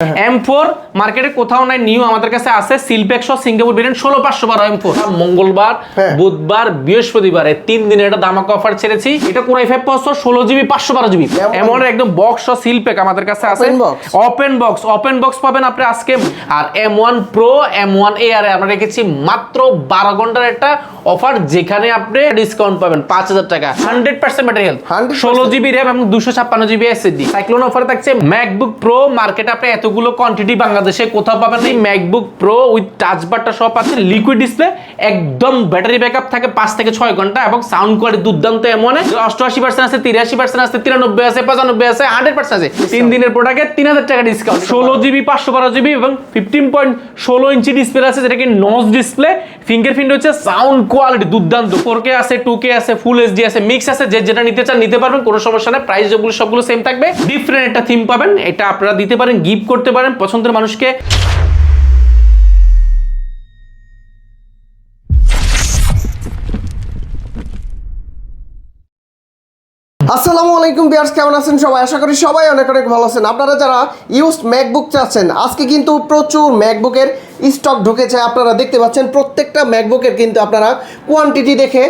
M4 মার্কেটে কোথাও নাই, নিউ আমাদের কাছে আছে সিলপ্যাক সহ সিঙ্গাপুর ভেরিয়েন্ট 16512 M4 মঙ্গলবার, বুধবার, বৃহস্পতিবার এই 3 দিনের একটা দামাকা অফার ছেড়েছি। এটা কোরাই 5 প্রসেসর 16GB 512GB এমন একদম বক্স সহ সিলপ্যাক আমাদের কাছে আছে। ওপেন বক্স পাবেন আপনি আজকে। আর M1 Pro M1 Air এ আমরা রেখেছি মাত্র 12 ঘন্টার একটা অফার, যেখানে আপনি ডিসকাউন্ট পাবেন 5000 টাকা, 100% ব্যাটারি হেলথ, 16GB RAM এবং 256GB SSD। সাইক্লোন অফারে থাকছে ম্যাকবুক প্রো। মার্কেটে আপনি এতগুলো কোয়ান্টিটি বাংলাদেশে কোথাও পাবেন না। ম্যাকবুক প্রো উইথ টাচ বারটা সব আছে, লিকুইড ডিসপ্লে, একদম ব্যাটারি ব্যাকআপ থাকে 5 থেকে 6 ঘন্টা এবং সাউন্ড কোয়ালিটি দুর্দান্ত। এমন 88% আছে, 83% আছে, 93 আছে, 95 আছে, 100% আছে। 3 দিনের প্রোডাক্টে 3000 টাকা ডিসকাউন্ট, 16GB 512GB এবং 15.16 ইঞ্চি ডিসপ্লে আছে, যেটা কি নচ ডিসপ্লে, ফিঙ্গারপ্রিন্ট হচ্ছে, সাউন্ড কোয়ালিটি দুর্দান্ত। 4K আছে, 2K আছে, ফুল এইচডি আছে, মিক্স আছে, যে যেটা নিতে চান নিতে পারবেন, কোনো সমস্যা নেই। প্রাইস যেগুলো সবগুলো সেম থাকবে, ডিফারেন্ট একটা থিম পাবেন। এটা আপনারা দিতে পারেন, গিফট করতে পারেন পছন্দের মানুষকে। আসসালামু আলাইকুম ভিউয়ার্স, কেমন আছেন সবাই? আশা করি সবাই অনেক অনেক ভালো আছেন। আপনারা যারা ইউজড ম্যাকবুক চাচ্ছেন, আজকে কিন্তু প্রচুর ম্যাকবুকের স্টক ঢুকেছে। আপনারা দেখতে পাচ্ছেন প্রত্যেকটা ম্যাকবুকের কিন্তু আপনারা কোয়ান্টিটি দেখে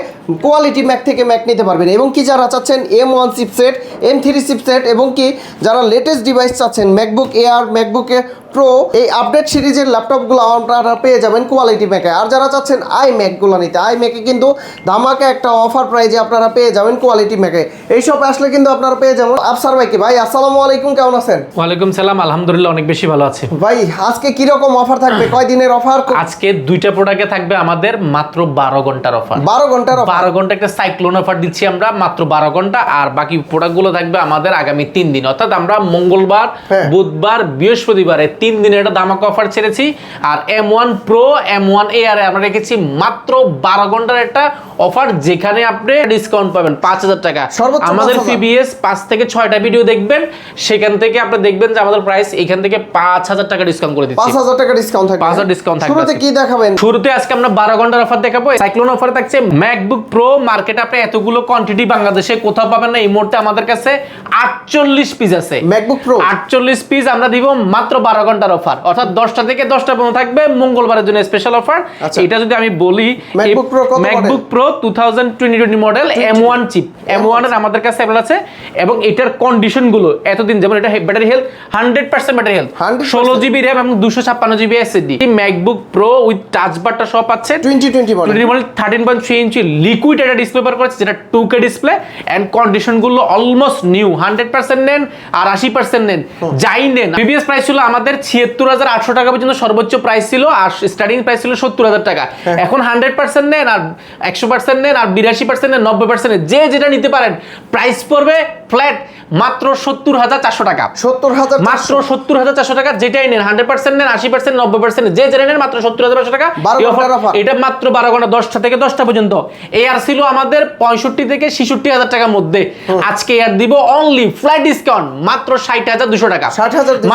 কোয়ালিটি ম্যাক থেকে ম্যাক নিতে পারবেন। এবং কি যারা চাচ্ছেন M1 চিপসেট, M3 চিপসেট, এবং কি যারা লেটেস্ট ডিভাইস চাচ্ছেন ম্যাকবুক এয়ার, ম্যাকবুক প্রো, এই আপডেট সিরিজের ল্যাপটপগুলো আপনারা পেয়ে যাবেন কোয়ালিটি ম্যাকে। আর যারা চাচ্ছেন আই ম্যাকগুলো নিতে, আই ম্যাকে কিন্তু ধামাকা একটা অফার প্রাইজে আপনারা পেয়ে যাবেন কোয়ালিটি ম্যাকে। এইসব আসলে কিন্তু আপনারা পেয়ে যাবেন। আফসার ভাই, কি ভাই আসসালামু আলাইকুম, কেমন আছেন? ওয়ালাইকুম সালাম, আলহামদুলিল্লাহ অনেক বেশি ভালো আছি ভাই। আজকে কি রকম অফার থাকবে, কয় দিনের অফার? আজকে দুইটা প্রোডাক্টে থাকবে আমাদের মাত্র 12 ঘন্টার অফার। 12 ঘন্টার 12 ঘন্টা একটা সাইক্লোন অফার দিচ্ছি আমরা মাত্র 12 ঘন্টা। আর বাকি প্রোডাক্টগুলো থাকবে আমাদের আগামী 3 দিন, অর্থাৎ আমরা মঙ্গলবার, বুধবার, বৃহস্পতিবার এই 3 দিনের একটা দামাকা অফার ছেড়েছি। আর M1 Pro M1 Air এ আমরা রেখেছি মাত্র 12 ঘন্টার একটা অফার, যেখানে আপনি ডিসকাউন্ট পাবেন 5000 টাকা। আমাদের PBS 5 থেকে 6টা ভিডিও দেখবেন, সেখান থেকে আপনি দেখবেন যে আমাদের প্রাইস এখান থেকে 5000 টাকা ডিসকাউন্ট করে দিচ্ছি। 5000 টাকা ডিসকাউন্ট থাকবে। 5000 ডিসকাউন্ট থাকবে। শুরুতে কি দেখাবেন? শুরুতে আজকে আমরা 12 ঘন্টার অফার দেখাবো। সাইক্লোন অফারে থাকছে ম্যাকবুক প্রো। মার্কেটে আপনি এতগুলো কোয়ান্টিটি বাংলাদেশে কোথাও পাবেন না। এই মুহূর্তে আমাদের কাছে 48 পিস আছে ম্যাকবুক প্রো। 48 পিস আমরা দিব মাত্র 12 ঘন্টার অফার, অর্থাৎ 10টা থেকে 10টা পর্যন্ত থাকবে মঙ্গলবারের জন্য স্পেশাল অফার। এটা যদি আমি বলি, MacBook pro 2020 model M1 chip, M1 এর আমাদের কাছে अवेलेबल আছে। এবং এটার কন্ডিশন গুলো এতদিন, যেমন এটা battery health 100% battery health, 16GB RAM এবং 256GB SSD। MacBook pro with touch বারটা সব আছে, 2020 মডেল 13.3 ইঞ্চি লিকুইড একটা ডিসপ্লে ব্যবহার করেছে, যেটা 2K ডিসপ্লে। এন্ড কন্ডিশন গুলো অলমোস্ট নিউ, 100% নেন আর 80% নেন, যাই নেন। প্রিভিয়াস প্রাইস ছিল আমাদের 76800 টাকা পর্যন্ত সর্বোচ্চ প্রাইস ছিল, আর স্টার্টিং প্রাইস ছিল 70000 টাকা। এখন 100% নেন আর 100% নেন আর 82% নেন, 90% নেন, যে যেটা নিতে পারেন। প্রাইস পড়বে ফ্ল্যাট মাত্র 70400 টাকা। 70400, মাত্র 70400 টাকা। যেটাই নেন 100% নেন, 80% 90% যে যেটা নেন মাত্র 70500 টাকা। এটা মাত্র 12 ঘন্টা, 10টা থেকে 10টা পর্যন্ত। এয়ার ছিল আমাদের 65 থেকে 66000 টাকার মধ্যে। আজকে এয়ার দিব অনলি ফ্ল্যাট ডিসকাউন্ট মাত্র 60200 টাকা,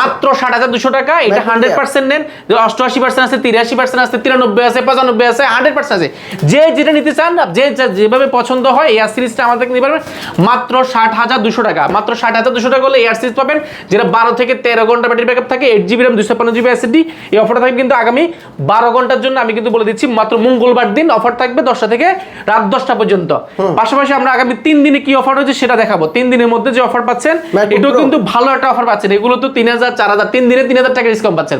মাত্র 60200 টাকা। এটা 100% নেন, 88% আছে, 83% আছে, 93 আছে, 95 আছে, 100% আছে। যে যেটা নিতে চান, যে যেভাবে পছন্দ হয়, এয়ার সিরিজটা আমাদের নিতে পারবেন মাত্র 60200 টাকা। মাত্র 60200 টাকা হলে এয়ার সিরিজ পাবেন, যেটা 12 থেকে 13 ঘন্টা ব্যাটারি ব্যাকআপ থাকে, 8GB RAM 256GB SSD। এই অফারটা থাকবে কিন্তু আগামী 12 ঘন্টার জন্য। আমি কিন্তু বলে দিচ্ছি মাত্র মঙ্গলবার দিন অফার থাকবে 10টা থেকে রাত 10টা পর্যন্ত। পাশাপাশি আমরা আগামী 3 দিনে কি অফার হচ্ছে সেটা দেখাবো। 3 দিনের মধ্যে যে অফার পাচ্ছেন, এটাও কিন্তু ভালো একটা অফার পাচ্ছেন। এগুলো তো 3000 4000, 3 দিনে 3000 টাকা ডিসকাউন্ট পাচ্ছেন।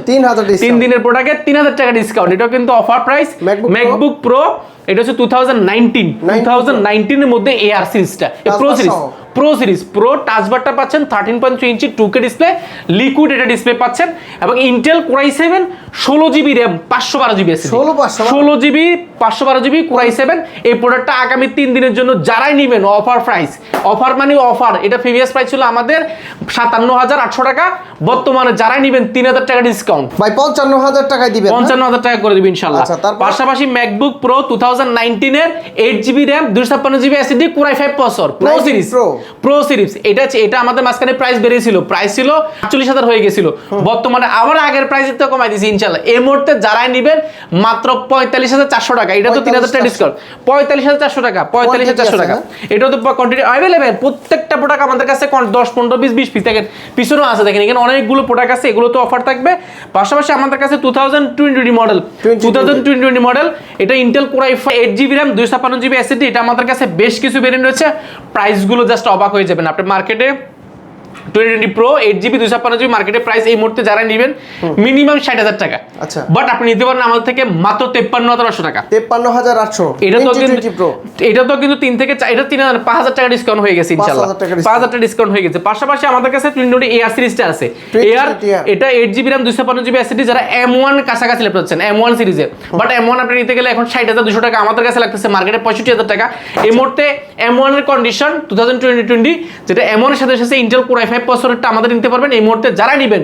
3 দিনের প্রোডাক্টে 3000 টাকা ডিসকাউন্ট। এটাও কিন্তু অফার প্রাইস। ম্যাকবুক প্রো এটা হচ্ছে 2019 এর মধ্যে এয়ার সিরিজটা, প্রো সিরিজ প্রো টাচ বারটা পাচ্ছেন, 13.3 ইঞ্চি 2K ডিসপ্লে, লিকুইড এটা ডিসপ্লে পাচ্ছেন। এবং Intel core i 7 16GB RAM 512GB SSD, 16GB 512GB core i 7। এই প্রোডাক্টটা আগামী 3 দিনের জন্য যারাই নেবেন অফার প্রাইস। অফার মানে অফার। এটা প্রিভিয়াস প্রাইস ছিল আমাদের 57800 টাকা, বর্তমানে যারাই নেবেন 3000 টাকা ডিসকাউন্ট ভাই, 55000 টাকায় দিবেন, 55000 টাকা করে দিবেন ইনশাআল্লাহ। পাশাপাশি ম্যাকবুক প্রো 2019 এর 8GB RAM 256GB SSD core i 5 processor, pro series pro series এটা আমাদের মাঝখানে প্রাইস বেড়েছিল, প্রাইস ছিল 48,000 হয়ে গেছিল, বর্তমানে আবার আগের প্রাইস তো কমাই দিয়েছি ইনশাআল্লাহ। এই মুহূর্তে যারাই নেবেন মাত্র 45,400 টাকা, এটা তো 3,000 টাকা ডিসকাউন্ট, 45,400 টাকা, 45,400 টাকা। এটা তো কন্টিনিউ अवेलेबल, প্রত্যেকটা প্রোডাক্ট আমাদের কাছে 10 15 20 পিস দেখেন, পিছনেও আছে দেখেন, এখানে অনেকগুলো প্রোডাক্ট আছে, এগুলো তো অফার থাকবে। পাশাপাশি আমাদের কাছে 2020 মডেল, 2020 মডেল, এটা Intel core i5 8GB RAM 256GB SSD, এটা আমাদের কাছে বেশ কিছু ভেরিয়েন্ট রয়েছে, প্রাইসগুলো জাস্ট অবাক হয়ে যাবেন। আপনি মার্কেটে 2020 Pro 8GB 256GB মার্কেটে প্রাইস এই মুহূর্তে যারা নেবেন মিনিমাম 60,000 টাকা। আচ্ছা, বাট আপনি নিতে পারেন আমাদের থেকে মাত্র 53,800 টাকা। 53,800। এটা তো কিন্তু 3 থেকে এটা 5,000 টাকা ডিসকাউন্ট হয়ে গেছে ইনশাআল্লাহ, 5,000 টাকা ডিসকাউন্ট হয়ে গেছে। পাশাপাশি আমাদের কাছে 2020 AR সিরিজটা আছে, AR এটা 8GB RAM 256GB SSD, যারা M1 কাছাকাছি ল্যাপটপ চাচ্ছেন M1 সিরিজে, বাট M1 আপনি নিতে গেলে এখন 60,200 টাকা, আমাদের কাছে লাগতেছে মার্কেটে 65,000 টাকা। এই মুহূর্তে M1 এর কন্ডিশন 2020 যেটা M1 এর সাথে সাথে ইন্টেল কোর i5 প্রসেসরটা আমাদের নিতে পারবেন এই মুহূর্তে যারা নেবেন।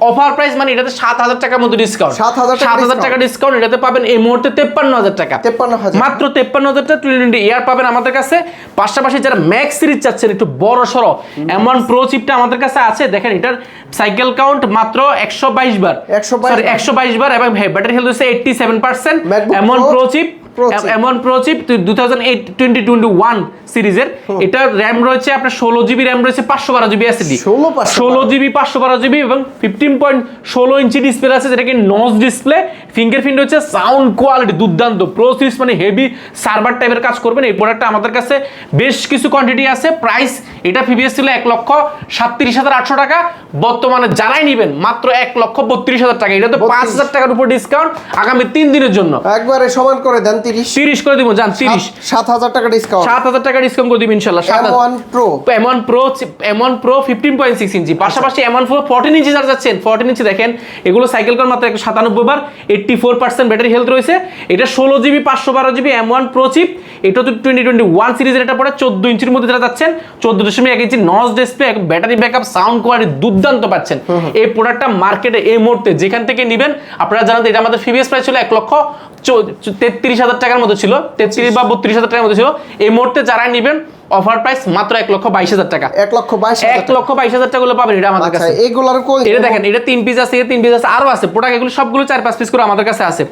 অফার প্রাইস মানে এটাতে 7,000 টাকার মতো ডিসকাউন্ট, 7,000 টাকা ডিসকাউন্ট, এটাতে পাবেন এই মুহূর্তে 53,000 টাকা, মাত্র 53,000 টাকা 2020 ইয়ার পাবেন আমাদের কাছে। পাশাপাশি যারা ম্যাক্স সিরিজ চাচ্ছেন একটু বড় সড়ো, M1 প্রো চিপটা আমাদের কাছে আছে, দেখেন এটার সাইকেল কাউন্ট মাত্র 122 বার, 122 বার, এবং ব্যাটারি হেলথ হচ্ছে 87%। M1 pro chip, M1 pro chip 2021 সিরিজের, এটা র‍্যাম রয়েছে আপনার 16GB র‍্যাম রয়েছে, 512GB SSD, 16GB 512GB, এবং 15.16 ইঞ্চি ডিসপ্লে আছে, যেটাকে নচ ডিসপ্লে, ফিঙ্গারপ্রিন্ট হচ্ছে, সাউন্ড কোয়ালিটি দুর্দান্ত। প্রো সিরিজ মানে হেভি সার্ভার টাইপের কাজ করবেন। এই প্রোডাক্টটা আমাদের কাছে বেশ কিছু কোয়ান্টিটি আছে। প্রাইস এটা প্রিভিয়াস ছিল 1,37,800 টাকা, বর্তমানে যারাই নেবেন মাত্র 1,32,000 টাকা। এটা তো 5,000 টাকার উপর ডিসকাউন্ট আগামী 3 দিনের জন্য, একবারে সমান করে দেন 30 করে দিব, জান 30, 7,000 টাকা ডিসকাউন্ট, 7,000 টাকা ডিসকাউন্ট করে দিব ইনশাআল্লাহ। M1 Pro 15.6 ইঞ্চি, পাশাপাশি M1 Pro 14 ইঞ্চি যারা যাচ্ছেন, 14 ইঞ্চি দেখেন, এগুলো সাইকেল কর মাত্র 197 বার, 84% ব্যাটারি হেলথ রয়েছে, এটা 16GB 512GB M1 Pro chip, এটা তো 2021 সিরিজের, এটা পড়ে 14 ইঞ্চির মধ্যে যারা যাচ্ছেন, 14.1 inch notch display, battery backup, sound quality দুর্দান্ত পাচ্ছেন। এই প্রোডাক্টটা মার্কেটে এই মুহূর্তে যেখান থেকে নেবেন আপনারা জানেন, এটা আমাদের প্রিভিয়াস প্রাইস ছিল 1,33,000 টাকার মতো ছিল, 33 বা 32,000 টাকার মতো ছিল। এই মুহূর্তে যারা নেবেন অফার প্রাইস মাত্র 1,22,000 টাকা, 1,22,000 টাকা পাবেন এটা আমাদের কাছে। এটা দেখেন, এটা 3 পিস আছে, 3 পিস আছে, আরো আছে প্রোডাক্ট, এগুলো সবগুলো 4-5 পিস করে আমাদের কাছে আছে।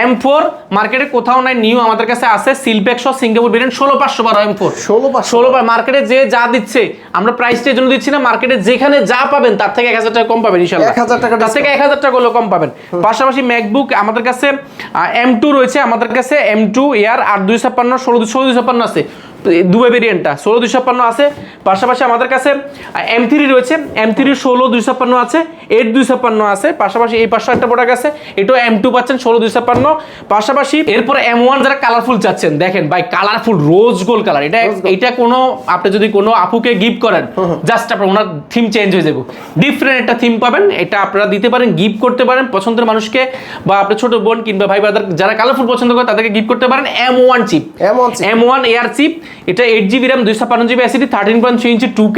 M4 মার্কেটে কোথাও নাই, নিউ আমাদের কাছে আছে, সিলপ্যাক সহ সিঙ্গাপুর ভেরিয়েন্ট 16,500 M4, 16 মার্কেটে যে যা দিচ্ছে আমরা প্রাইসটা এজন্য দিচ্ছি না, মার্কেটে যেখানে যা পাবেন তার থেকে 1,000 টাকা কম পাবেন ইনশাআল্লাহ, 1,000 টাকা, তার থেকে 1,000 টাকা হলো কম পাবেন। পাশাপাশি ম্যাকবুক আমাদের কাছে M2 রয়েছে, আমাদের কাছে M2 এয়ার 8,256 16,256 আছে, দুই ভেরিয়েন্টটা 16,256 আছে। পাশাপাশি আমাদের কাছে M3 রয়েছে, M3 16,256 আছে, 8,256 আছে। পাশাপাশি এই পাশে একটা প্রোডাক্ট আছে, এটাও M2 পাচ্ছেন 16,256। পাশাপাশি এরপর M1 যারা কালারফুল চাচ্ছেন, দেখেন ভাই কালারফুল রোজ গোল্ড কালার, এটা কোনো আপনি যদি কোনো আপুকে গিফট করেন, জাস্ট আপনার ওনার থিম চেঞ্জ হয়ে যাবে, ডিফারেন্ট একটা থিম পাবেন, এটা আপনারা দিতে পারেন, গিফট করতে পারেন পছন্দের মানুষকে, বা আপনার ছোট বোন কিংবা ভাই ব্রাদার যারা কালারফুল পছন্দ করে তাদেরকে গিফট করতে পারেন। M1 chip, M1 air chip, এটা 8GB RAM 256GB SSD 13.3 ইঞ্চি 2K,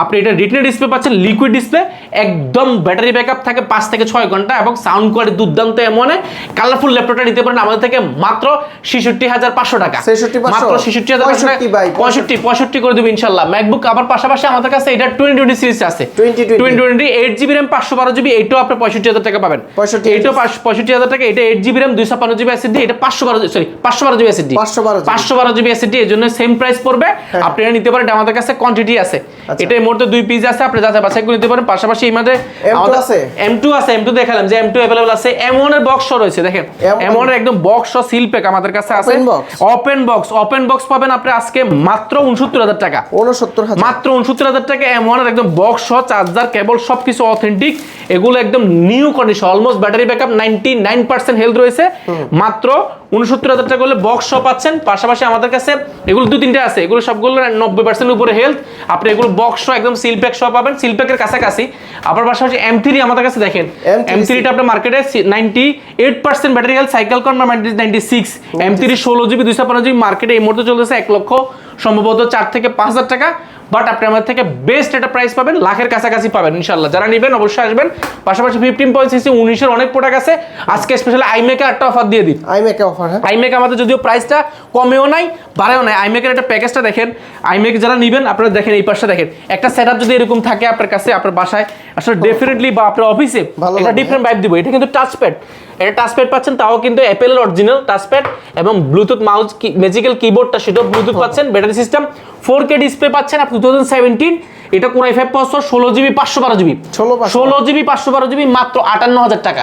আপনি এটা রিটনা ডিসপ্লে পাচ্ছেন, লিকুইড ডিসপ্লে, একদম ব্যাটারি ব্যাকআপ থাকে 5 থেকে 6 ঘন্টা, এবং সাউন্ড কোয়ালিটি দুর্দান্ত। M1 এ কালারফুল ল্যাপটপটা নিতে পারেন আমাদের থেকে মাত্র 66,500 টাকা, মাত্র 66,500, 65 করে দেব ইনশাআল্লাহ। ম্যাকবুক আবার পাশাপাশি আমাদের কাছে এটা 2020 সিরিজ আছে, 2020 8GB RAM 512GB, এটাও আপনি 65,000 টাকা পাবেন, এটাও 65,000 টাকা। এটা 8GB RAM 256GB SSD, এটা 512GB SSD, 512GB SSD, এর জন্য সেম প্রাইস পড়বে। আপনারা নিতে পারেন, আমাদের কাছে কোয়ান্টিটি আছে, এটা এই মুহূর্তে 2 পিস আছে, আপনি যাচাই বাছাই করে নিতে পারেন। পাশাপাশি এই মধ্যে M2 আছে, M2 দেখালাম যে M2 अवेलेबल আছে। M1 এর বক্স রয়েছে, দেখেন M1 এর একদম বক্স সহ সিল প্যাক আমাদের কাছে আছে, ওপেন বক্স পাবেন আপনি আজকে মাত্র 69,000 টাকা, মাত্র 69,000 টাকা। M1 এর একদম বক্স সহ চার্জার, কেবল সবকিছু অথেন্টিক, এগুলো একদম new condition, almost battery backup 99% health রয়েছে, মাত্র 69,000 টাকা হলে বক্স সহ পাচ্ছেন। পাশাপাশি আমাদের কাছে এগুলো 2-3টা আছে, এগুলো সবগুলো 90% উপরে হেলথ, আপনি এগুলো বক্স সহ একদম সিল প্যাক সহ পাবেন, সিল প্যাকের কাছাকাছি। আবার পাশাপাশি M3 আমাদের কাছে দেখেন, M3টা আপনার মার্কেটে 98% ব্যাটারি হেলথ, সাইকেল কন 96, M3 16GB 256GB মার্কেটে এই মুহূর্তে চলতেছে 1,00,000 সম্ভবত 4 থেকে 5,000 টাকা, বাট আপনি আমাদের থেকে বেস্ট একটা প্রাইস পাবেন, লাখের কাছাকাছি পাবেন ইনশাআল্লাহ। যারা নেবেন অবশ্যই আসবেন। পাশাপাশি 15.6 19 এর অনেক প্রোডাক্ট আছে। আজকে স্পেশালি আইমেকে একটা অফার দিয়ে দিই। আইমেকে অফার, হ্যাঁ আইমেক আমাদের যদিও প্রাইসটা কমেও নাই বাড়েও নাই, আইমেকের একটা প্যাকেজটা দেখেন। আইমেক যারা নেবেন আপনারা দেখেন, এই পাশটা দেখেন, একটা সেটআপ যদি এরকম থাকে আপনার কাছে, আপনার বাসায় আসলে ডেফিনেটলি বা আপনার অফিসে এটা ডিফারেন্ট ভাইব দিব। এটা কিন্তু টাচপ্যাড, এটা টাচপ্যাড পাচ্ছেন, তাও কিন্তু অ্যাপেলের অরিজিনাল টাচপ্যাড এবং ব্লুটুথ মাউস, ম্যাজিক্যাল কিবোর্ডটা সেটাও ব্লুটুথ পাচ্ছেন। ব্যাটারি সিস্টেম 4K ডিসপ্লে পাচ্ছেন আপনি 2017। এটা Core i5 processor, 16GB 512GB, 16GB 512GB মাত্র 58,000 টাকা।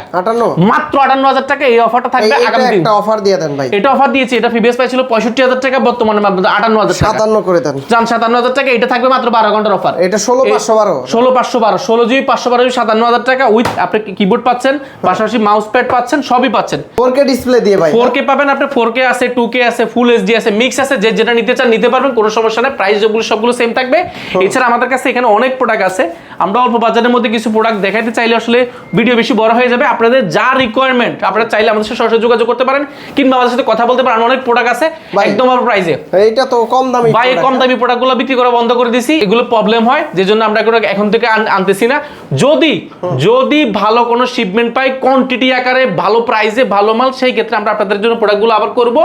মাত্র 58,000 টাকা। এই অফারটা থাকবে আগামী দিন। একটা অফার দিয়ে দেন ভাই। এটা অফার দিয়েছি, এটা প্রিভিয়াস প্রাইস ছিল 65,000 টাকা, বর্তমানে মাত্র 58,000 টাকা। 57 করে দেন, জান 57,000 টাকা। এটা থাকবে মাত্র 12 ঘন্টার অফার। এটা 16,512, 16GB 512 57,000 টাকা উইথ আপনি কিবোর্ড পাচ্ছেন, পাশাপাশি মাউস প্যাড পাচ্ছেন, সবই পাচ্ছেন। 4K ডিসপ্লে দিয়ে ভাই। 4K পাবেন আপনি, 4K আছে, 2K আছে, ফুল এইচডি আছে, মিক্স আছে, যে যেটা নিতে চান নিতে পারবেন, কোনো সমস্যা নেই। প্রাইস যেগুলো সবগুলো সেম থাকবে। এছাড়া আমাদের কাছে এখানে অনেক প্রোডাক্ট আছে। আমরা অল্প বাজারের মধ্যে কিছু প্রোডাক্ট দেখাইতে চাইলে আসলে ভিডিও বেশি বড় হয়ে যাবে। আপনাদের যা রিকোয়ারমেন্ট আপনারা চাইলে আমাদের সাথে সরাসরি যোগাযোগ করতে পারেন, কিংবা আমাদের সাথে কথা বলতে পারেন। অনেক প্রোডাক্ট আছে একদম অল্প প্রাইসে। এইটা তো কম দামি ভাই, কম দামি প্রোডাক্টগুলো বিক্রি করা বন্ধ করে দিছি। এগুলো প্রবলেম হয়, যে জন্য আমরা এখন থেকে আনতেছি না। যদি ভালো কোনো শিপমেন্ট পাই কোয়ান্টিটি আকারে, ভালো প্রাইসে, ভালো মাল, সেই ক্ষেত্রে আমরা আপনাদের জন্য প্রোডাক্টগুলো আবার করব।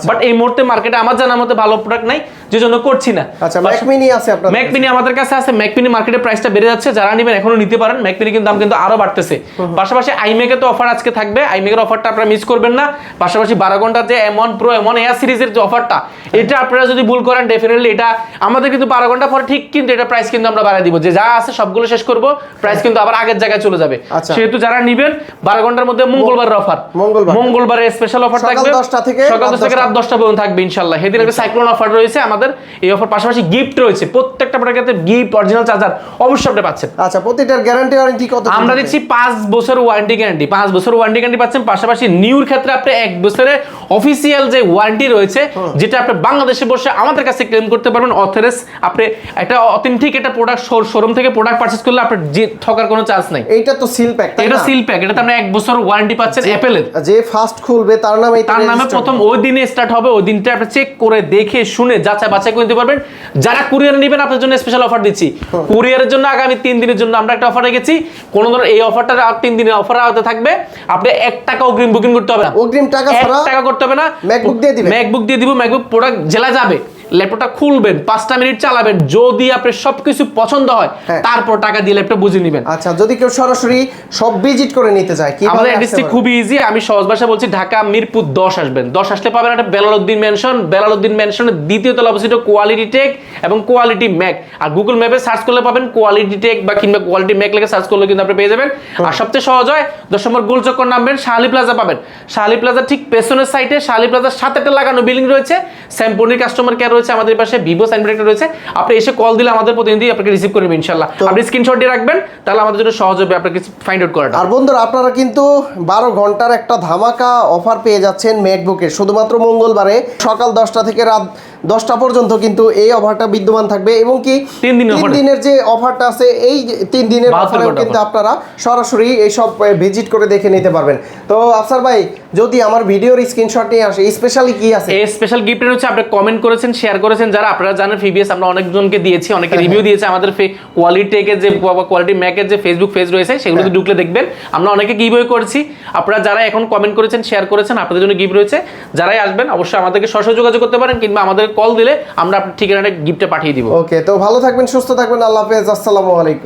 বাট এই মুহূর্তে মার্কেটে আমার জানার মতে ভালো প্রোডাক্ট নাই, যে জন্য করছি না। আচ্ছা, ম্যাক মিনি আছে আপনাদের? ম্যাক মিনি আমাদের কাছে আছে। ম্যাক মিনি মার্কেটে প্রাইসটা বেড়ে যাচ্ছে, যারা নেবেন এখনো নিতে পারেন। ম্যাক মিনি কিন্তু দাম কিন্তু আরো বাড়তেছে। পাশাপাশি আইমেকে তো অফার আজকে থাকবে, আইমেকের অফারটা আপনারা মিস করবেন না। পাশাপাশি 12 ঘন্টার যে M1 Pro M1 Air সিরিজের যে অফারটা, এটা আপনারা যদি ভুল করেন ডেফিনেটলি এটা আমাদের কিন্তু 12 ঘন্টা পরে ঠিক কিন্তু এটা প্রাইস কিন্তু আমরা বাড়ায় দিব, যে যা আছে সবগুলো শেষ করব, প্রাইস কিন্তু আবার আগের জায়গায় চলে যাবে। সেহেতু যারা নেবেন 12 ঘন্টার মধ্যে মঙ্গলবারের অফার, মঙ্গলবারের স্পেশাল অফার থাকবে, সকাল 10 থেকে রাত 10টা পর্যন্ত থাকবে ইনশাআল্লাহ। সেদিন একটা সাইক্লোন অফার রয়েছে আমাদের, এই অফার পাশাপাশি গিফট রয়েছে। প্রত্যেকটা প্রোডাক্টে গিফট, অরিজিনাল চার্জার অবশ্যই আপনি পাচ্ছেন। আচ্ছা, প্রতিটার ওয়ারেন্টি কত? আমরা দিচ্ছি 5 বছর ওয়ারেন্টি গ্যারান্টি, 5 বছর ওয়ারেন্টি গ্যারান্টি পাচ্ছেন। পাশাপাশি নিউর ক্ষেত্রে আপনি 1 বছরের অফিসিয়াল যে ওয়ারেন্টি রয়েছে, যেটা আপনি বাংলাদেশে বসে আমাদের কাছে ক্লেম করতে পারবেন। অথরাইজ আপনি একটা অথেন্টিক একটা প্রোডাক্ট শোরুম থেকে প্রোডাক্ট পারচেজ করলে আপনার যে ঠকার কোনো চান্স নাই। এইটা তো সিল প্যাক, এটা সিল প্যাক, এটাতে আপনি 1 বছর ওয়ারেন্টি পাচ্ছেন অ্যাপেলের। যে ফার্স্ট খুলবে তার নামে প্রথম ওই দিনে স্টার্ট হবে, ওই দিনটা আপনি চেক করে দেখে শুনে যাচাই বাছাই করে নিতে পারবেন। যারা কুরিয়ার নেবেন আপনার জন্য স্পেশাল অফার দিচ্ছি। কুরিয়ারের জন্য আগামী 3 দিনের জন্য আমরা একটা অফার রেখেছি। কোন ধরনের এই অফারটা 3 দিনের অফার আওতাতে থাকবে। আপনি 1 টাকা অগ্রিম বুকিং করতে হবে না, অগ্রিম টাকা ছাড়া 1 টাকা করতে হবে না। ম্যাকবুক দিয়ে দিব। ম্যাকবুক প্রোডাক্ট জেলা যাবে, ল্যাপটপটা খুলবেন, 5টা মিনিট চালাবেন, যদি আপনার সবকিছু পছন্দ হয় তারপর টাকা দিয়ে ল্যাপটপ বুঝে নেবেন। আচ্ছা, যদি কেউ সরাসরি সব ভিজিট করে নিতে চায়, কি আমাদের অ্যাড্রেসটি খুবই ইজি। আমি সহজ ভাষায় বলছি, ঢাকা মিরপুর 10 আসবেন। 10 আসলে পাবেন একটা বেলালউদ্দিন ম্যানশন। বেলালউদ্দিন ম্যানশনের দ্বিতীয় তলা অবস্থিত কোয়ালিটি টেক এবং কোয়ালিটি ম্যাক। আর গুগল ম্যাপে সার্চ করলে পাবেন কোয়ালিটি টেক বা কিংবা কোয়ালিটি ম্যাক লিখে সার্চ করলে কিন্তু আপনি পেয়ে যাবেন। আর সবচেয়ে সহজ হয় 10 নম্বর গোলচক্কর নামবেন, শাহালি প্লাজা পাবেন। শাহালি প্লাজা ঠিক পেছনের সাইডে, শাহালি প্লাজার সাথে একটা লাগানো বিল্ডিং রয়েছে। স্যামপনির কাস্টমার কেয়ার রয়েছে আমাদের পাশে, ভিভো সাইন প্রোডাক্ট রয়েছে। আপনি এসে কল দিলে আমাদের প্রতিনিধি আপনাকে রিসিভ করবে ইনশাআল্লাহ। আপনি স্ক্রিনশট দিয়ে রাখবেন, তাহলে আমাদের জন্য সহজ হবে আপনাকে ফাইন্ড আউট করাটা। আর বন্ধুরা, আপনারা কিন্তু 12 ঘন্টার একটা ধামাকা অফার পেয়ে যাচ্ছেন ম্যাকবুকের, শুধুমাত্র মঙ্গলবারে সকাল 10টা থেকে রাত 10টা পর্যন্ত কিন্তু এই অফারটা বিদ্যমান থাকবে। এবং কি 3 দিনের যে অফারটা আছে, এই 3 দিনের অফারে কিন্তু আপনারা সরাসরি এই সব ভিজিট করে দেখে নিতে পারবেন। তো আফসার ভাই, যদি আমার ভিডিওর স্ক্রিনশট নিয়ে আসে, স্পেশালি কি আছে? এই স্পেশাল গিফট হচ্ছে আপনি কমেন্ট করেছেন, শেয়ার করেছেন, যারা আপনারা জানেন প্রিভিয়াস আমরা অনেকজনকে দিয়েছি, অনেকে রিভিউ দিয়েছে। আমাদের কোয়ালিটি টেকের যে কোয়ালিটি ম্যাকের যে ফেসবুক পেজ রয়েছে, সেগুলোতে ঢুকলে দেখবেন আমরা অনেকে গিভওয়ে করেছি। আপনারা যারা এখন কমেন্ট করেছেন, শেয়ার করেছেন, আপনাদের জন্য গিফট রয়েছে। যারাই আসবেন অবশ্যই আমাদেরকে সরাসরি যোগাযোগ করতে পারেন, কিংবা আমাদের কল দিলে আমরা আপনার ঠিকানাটা গিফটে পাঠিয়ে দিব। ওকে, তো ভালো থাকবেন, সুস্থ থাকবেন, আল্লাহ হাফেজ, আসসালামু আলাইকুম।